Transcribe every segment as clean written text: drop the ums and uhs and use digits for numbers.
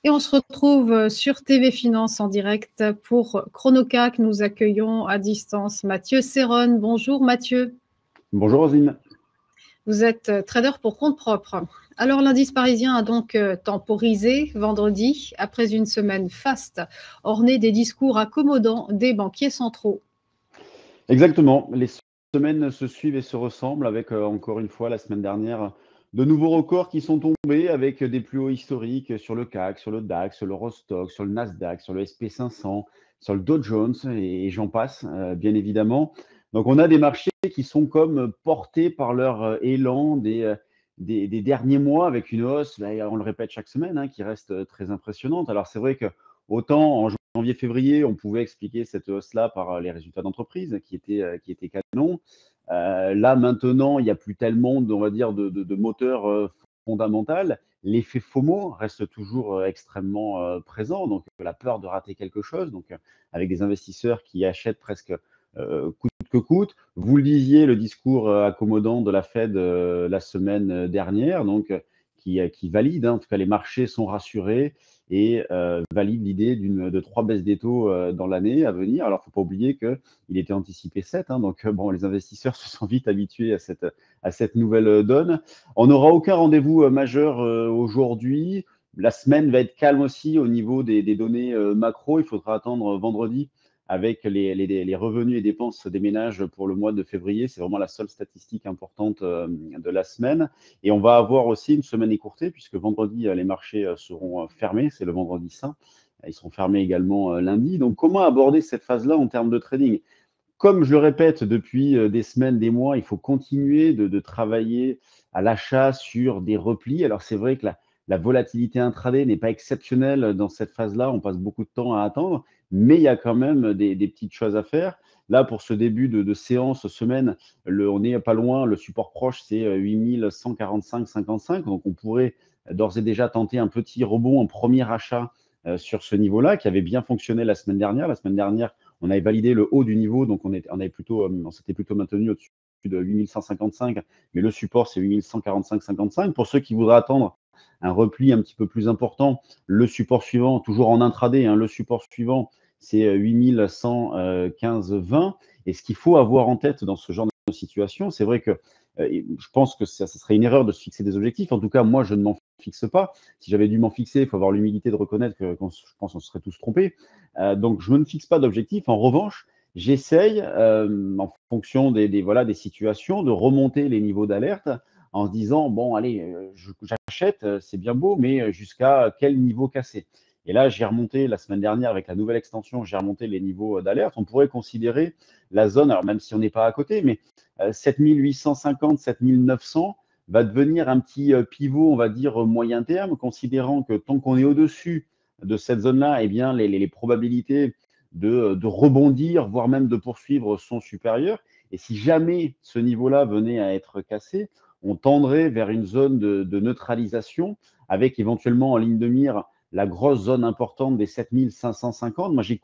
Et on se retrouve sur TV Finance en direct pour Chronocac. Nous accueillons à distance Mathieu Serron. Bonjour Mathieu. Bonjour Rosine. Vous êtes trader pour compte propre. Alors l'indice parisien a donc temporisé vendredi après une semaine faste ornée des discours accommodants des banquiers centraux. Exactement, les semaines se suivent et se ressemblent avec encore une fois la semaine dernière de nouveaux records qui sont tombés avec des plus hauts historiques sur le CAC, sur le DAX, sur l'Eurostoxx, sur le Nasdaq, sur le SP 500, sur le Dow Jones et j'en passe bien évidemment. Donc on a des marchés qui sont comme portés par leur élan des derniers mois avec une hausse, on le répète chaque semaine, hein, qui reste très impressionnante. Alors c'est vrai que autant en janvier-février, on pouvait expliquer cette hausse-là par les résultats d'entreprise qui étaient canons. Là, maintenant, il n'y a plus tellement, on va dire, de moteur fondamental. L'effet FOMO reste toujours extrêmement présent, donc la peur de rater quelque chose, donc avec des investisseurs qui achètent presque coûte que coûte. Vous le disiez, le discours accommodant de la Fed la semaine dernière, donc qui valide, hein, en tout cas les marchés sont rassurés et valide l'idée de 3 baisses des taux dans l'année à venir. Alors, il ne faut pas oublier qu'il était anticipé 7, hein, donc bon, les investisseurs se sont vite habitués à cette nouvelle donne. On n'aura aucun rendez-vous majeur aujourd'hui. La semaine va être calme aussi au niveau des données macro. Il faudra attendre vendredi avec les revenus et dépenses des ménages pour le mois de février. C'est vraiment la seule statistique importante de la semaine. Et on va avoir aussi une semaine écourtée, puisque vendredi, les marchés seront fermés. C'est le vendredi saint. Ils seront fermés également lundi. Donc, comment aborder cette phase-là en termes de trading? Comme je le répète depuis des semaines, des mois, il faut continuer de travailler à l'achat sur des replis. Alors, c'est vrai que la volatilité intraday n'est pas exceptionnelle dans cette phase-là. On passe beaucoup de temps à attendre, mais il y a quand même des petites choses à faire. Là, pour ce début de séance, semaine, on n'est pas loin. Le support proche, c'est 8145,55. Donc, on pourrait d'ores et déjà tenter un petit rebond en premier achat sur ce niveau-là, qui avait bien fonctionné la semaine dernière. La semaine dernière, on avait validé le haut du niveau, donc on s'était plutôt maintenu au-dessus de 8155, mais le support, c'est 8145,55. Pour ceux qui voudraient attendre un repli un petit peu plus important, le support suivant, toujours en intraday, hein, le support suivant, c'est 8115,20. Et ce qu'il faut avoir en tête dans ce genre de situation, c'est vrai que je pense que ça serait une erreur de se fixer des objectifs. En tout cas, moi, je ne m'en fixe pas. Si j'avais dû m'en fixer, il faut avoir l'humilité de reconnaître je pense qu'on se serait tous trompés. Donc, je ne me fixe pas d'objectif. En revanche, j'essaye, en fonction voilà, des situations, de remonter les niveaux d'alerte en se disant, bon, allez, j'achète, c'est bien beau, mais jusqu'à quel niveau casser? Et là, j'ai remonté la semaine dernière avec la nouvelle extension, j'ai remonté les niveaux d'alerte. On pourrait considérer la zone, alors même si on n'est pas à côté, mais 7850, 7900 va devenir un petit pivot, on va dire, moyen terme, considérant que tant qu'on est au-dessus de cette zone-là, eh bien, les probabilités de rebondir, voire même de poursuivre, sont supérieures. Et si jamais ce niveau-là venait à être cassé, on tendrait vers une zone de neutralisation avec éventuellement en ligne de mire la grosse zone importante des 7550. Moi, j'ai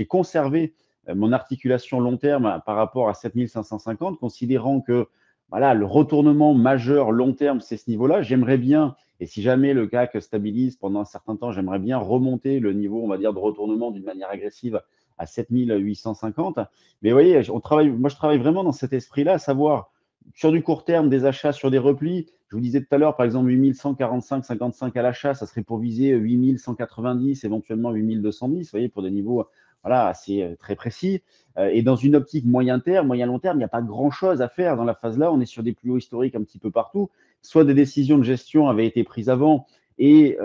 conservé mon articulation long terme par rapport à 7550, considérant que voilà, le retournement majeur long terme, c'est ce niveau-là. J'aimerais bien, et si jamais le CAC stabilise pendant un certain temps, j'aimerais bien remonter le niveau, on va dire, de retournement d'une manière agressive à 7850. Mais vous voyez, moi, je travaille vraiment dans cet esprit-là, à savoir sur du court terme, des achats sur des replis. Je vous disais tout à l'heure, par exemple, 8145,55 à l'achat, ça serait pour viser 8190, éventuellement 8210, vous voyez, pour des niveaux voilà, assez très précis. Et dans une optique moyen terme, moyen-long terme, il n'y a pas grand-chose à faire dans la phase-là. On est sur des plus hauts historiques un petit peu partout. Soit des décisions de gestion avaient été prises avant et,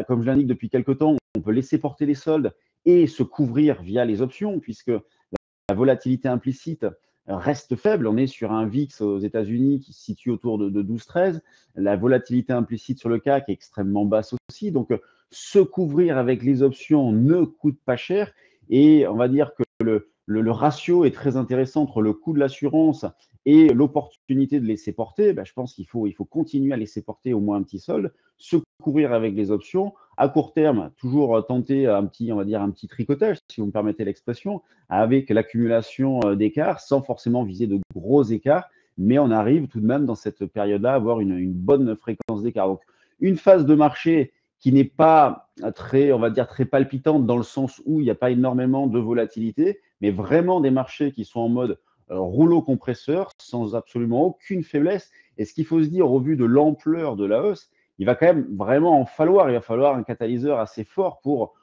comme je l'indique depuis quelque temps, on peut laisser porter les soldes et se couvrir via les options, puisque la volatilité implicite reste faible. On est sur un VIX aux États-Unis qui se situe autour de 12-13. La volatilité implicite sur le CAC est extrêmement basse aussi. Donc, se couvrir avec les options ne coûte pas cher. Et on va dire que le ratio est très intéressant entre le coût de l'assurance et l'opportunité de laisser porter. Je pense qu'il faut continuer à laisser porter au moins un petit solde, se couvrir avec les options. À court terme, toujours tenter on va dire un petit tricotage, si vous me permettez l'expression, avec l'accumulation d'écarts, sans forcément viser de gros écarts, mais on arrive tout de même dans cette période-là à avoir une bonne fréquence d'écart. Donc, une phase de marché qui n'est pas très, on va dire, très palpitante dans le sens où il n'y a pas énormément de volatilité, mais vraiment des marchés qui sont en mode rouleau compresseur, sans absolument aucune faiblesse. Et ce qu'il faut se dire au vu de l'ampleur de la hausse, il va quand même vraiment en falloir. Il va falloir un catalyseur assez fort pour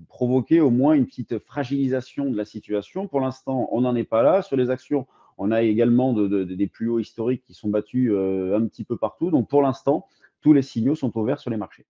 provoquer au moins une petite fragilisation de la situation. Pour l'instant, on n'en est pas là. Sur les actions, on a également des plus hauts historiques qui sont battus un petit peu partout. Donc pour l'instant, tous les signaux sont au vert sur les marchés.